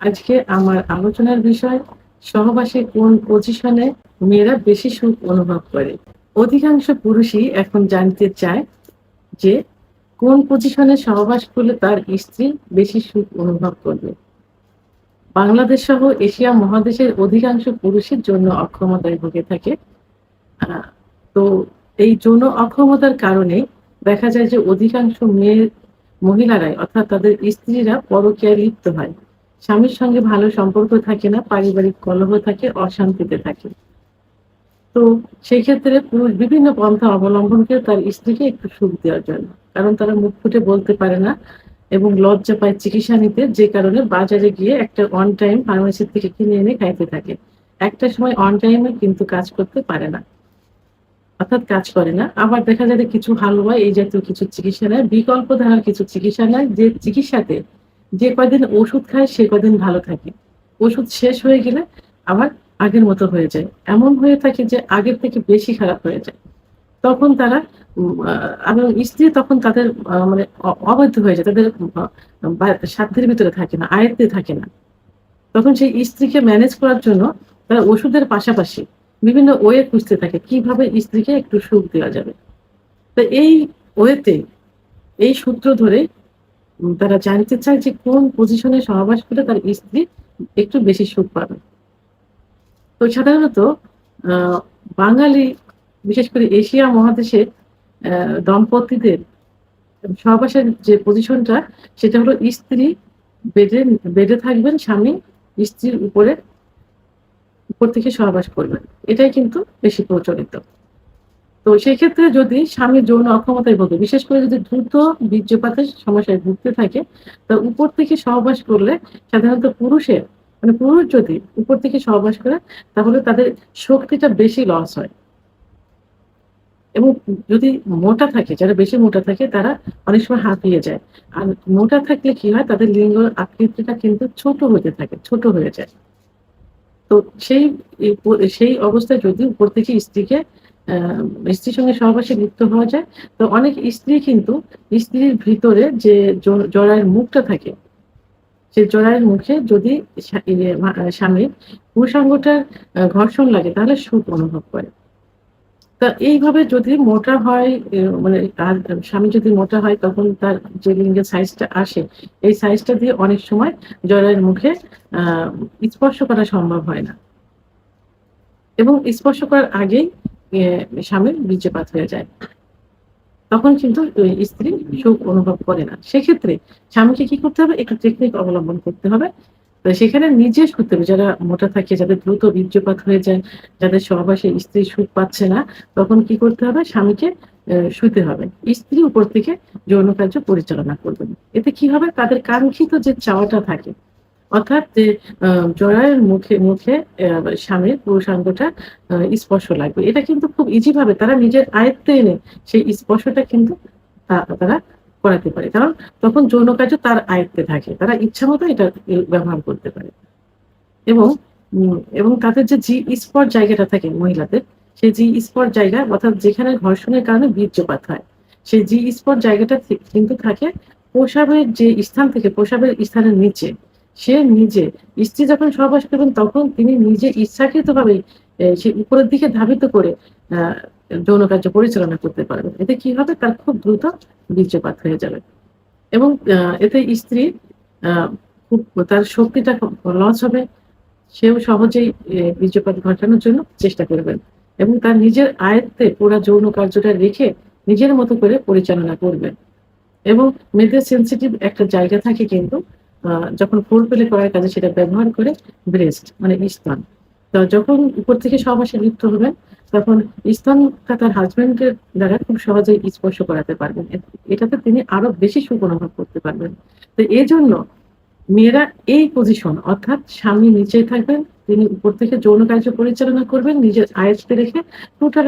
আজকে আমার আলোচনার বিষয় সহবাসে কোন পজিশনে মেয়েরা বেশি সুখ অনুভব করে। অধিকাংশ পুরুষই এখন জানতে চায় যে কোন পজিশনে সহবাস করলে তার স্ত্রী বেশি সুখ অনুভব করবে। বাংলাদেশ সহ এশিয়া মহাদেশের অধিকাংশ পুরুষের যৌন অক্ষমতায় ভুগে থাকে। আ তো এই যৌন অক্ষমতার কারণে দেখা যায় যে অধিকাংশ মহিলারাই অর্থাৎ তাদের স্ত্রীরা পরকীয়ায় লিপ্ত হয়। স্বামীর সঙ্গে ভালো সম্পর্ক থাকে না, পারিবারিক কলহ থাকে, অশান্তিতে থাকে। তো সেই ক্ষেত্রে পুরুষ বিভিন্ন পন্থা অবলম্বন করে তার স্ত্রীকে একটু সুখ দেওয়ার জন্য। কারণ তারা মুখ ফুটে বলতে পারে না এবং লজ্জা পায় চিকিৎসা নিতে, যে কারণে বাজারে গিয়ে একটা অন টাইম ফার্মেসি থেকে কিনে এনে খাইতে থাকে। একটা সময় অন টাইমে কিন্তু কাজ করতে পারে না। অর্থাৎ কাজ করে না। আবার দেখা যায় যে কিছু হালুয়া এই জাতীয় কিছু চিকিৎসা নেয়। বিকল্প ধারার কিছু চিকিৎসা নেয়, যে চিকিৎসাতে যে কয়দিন ওষুধ খায় সে কয়দিন ভালো থাকে। ওষুধ শেষ হয়ে গেলে আবার আগের মতো হয়ে যায়। এমন হয়ে থাকে যে আগের থেকে বেশি খারাপ হয়ে যায়। তখন তারা উম আ এবং স্ত্রী তখন তাদের মানে অবাধ্য হয়ে যায়। তাদের সাধ্যের ভিতরে থাকে না, আয়ত্তে থাকে না। তখন সেই স্ত্রীকে ম্যানেজ করার জন্য তারা ওষুধের পাশাপাশি বিভিন্ন ওয়ে খুঁজতে থাকে কিভাবে স্ত্রীকে একটু সুখ দেওয়া যাবে। তো এই ওয়েতে এই সূত্র ধরে তারা জানতে চায় যে কোন পজিশনে সহবাস করলে তার স্ত্রী একটু বেশি সুখ পাবে। তো সাধারণত আ বাঙালি বিশেষ করে এশিয়া মহাদেশের দম্পতিদের সহবাসের যে পজিশনটা সেটা হলো স্ত্রী বেডে বেডে থাকবেন, স্বামী স্ত্রীর উপর থেকে সহবাস করবেন। এটাই কিন্তু বেশি প্রচলিত। তো সেক্ষেত্রে যদি স্বামী যৌন অক্ষমতায় ভোগে, বিশেষ করে যদি দ্রুত বীর্যপাতের সমস্যায় ভুগতে থাকে, তো উপর থেকে সহবাস করলে সাধারণত পুরুষ যদি উপর থেকে সহবাস করে তাহলে তাদের শক্তিটা বেশি লস হয়। এবং যদি মোটা থাকে, যারা বেশি মোটা থাকে তারা অনেক সময় হাঁপিয়ে যায়। আর মোটা থাকলে কি হয়, তাদের লিঙ্গ আকৃতিটা কিন্তু ছোট হতে থাকে, ছোট হয়ে যায়। তো সেই এ প সেই অবস্থায় যদি উপর থেকে স্ত্রীর সঙ্গে সহবাসে লিপ্ত হওয়া যায়, তো অনেক স্ত্রী কিন্তু স্ত্রীর ভিতরে যে জরায়ুর মুখটা থাকে, সেই জরায়ুর মুখে যদি সা ইয়ে মা স্বামীর পুরুষাঙ্গটার ঘর্ষণ লাগে তাহলে সুখ অনুভব করে। তা এইভাবে যদি মোটা হয়, মানে তার স্বামী যদি মোটা হয় তখন তার যে লিঙ্গের সাইজটা আসে, এই সাইজটা দিয়ে অনেক সময় জরায়ুর মুখে আ স্পর্শ করা সম্ভব হয় না। এবং স্পর্শ করার আগেই স্বামীর বীর্যপাত হয়ে যায়। তখন কিন্তু ওই স্ত্রী সুখ অনুভব করে না। সেক্ষেত্রে স্বামীকে কি করতে হবে? একটু টেকনিক অবলম্বন করতে হবে। তো সেখানে নিজে শুতে হবে। যারা মোটা থাকে, যাদের দ্রুত বীর্যপাত হয়ে যায়, যাদের সহবাসে স্ত্রী সুখ পাচ্ছে না, তখন কি করতে হবে? স্বামীকে শুইতে হবে। স্ত্রী উপর থেকে যৌন কার্য পরিচালনা করবেন। এতে কি হবে? তাদের কাঙ্ক্ষিত যে চাওয়াটা থাকে, অর্থাৎ যে আ জরায়ুর মুখে স্বামীর পুরুষাঙ্গটা স্পর্শ লাগবে। এটা কিন্তু খুব ইজি ভাবে তারা নিজের আয়ত্তে এনে সেই স্পর্শটা কিন্তু তারা করাতে পারে। কারণ তখন যৌন কার্য তার আয়ত্তে থাকে। তারা ইচ্ছামত এটা ব্যবহার করতে পারে। এবং তাদের যে জি স্পট জায়গাটা থাকে মহিলাদের, সেই জি স্পট জায়গা অর্থাৎ যেখানে ঘর্ষণের কারণে বীর্যপাত হয়। সেই জি স্পট জায়গাটা কিন্তু থাকে প্রসাবের যে স্থান থেকে প্রসাবের স্থানের নিচে। সে নিজে স্ত্রী যখন সহবাস করবেন তখন তিনি নিজে ইচ্ছাকৃতভাবেই সে উপরের দিকে ধাবিত করে আ যৌন কার্য পরিচালনা করতে পারবেন। এতে কি হবে? তার খুব দ্রুত বীর্যপাত হয়ে যাবে। এবং এতে স্ত্রী আ খুব তার শক্তিটা লস হবে। সেও সহজেই বীর্যপাত ঘটানোর জন্য চেষ্টা করবেন। এবং তার নিজের আয়ত্তে পুরা যৌন কার্যটা রেখে নিজের মতো করে পরিচালনা করবেন। এবং মেয়েদের সেনসিটিভ একটা জায়গা থাকে কিন্তু আ যখন ফোরপ্লে করার কাজে সেটা ব্যবহার করে ব্রেস্ট মানে স্তন। তো যখন উপর থেকে সহবাসে লিপ্ত হবেন তখন স্তনটা তার হাসব্যান্ডের দ্বারা খুব সহজেই স্পর্শ করাতে পারবেন। এটাতে তিনি আরো বেশি সুখ অনুভব করতে পারবেন। তো এজন্য মেয়েরা এই পজিশন অর্থাৎ স্বামী নিচেই থাকবেন, তিনি উপর থেকে যৌন কার্য পরিচালনা করবেন নিজের আয়ত্তে রেখে টোটাল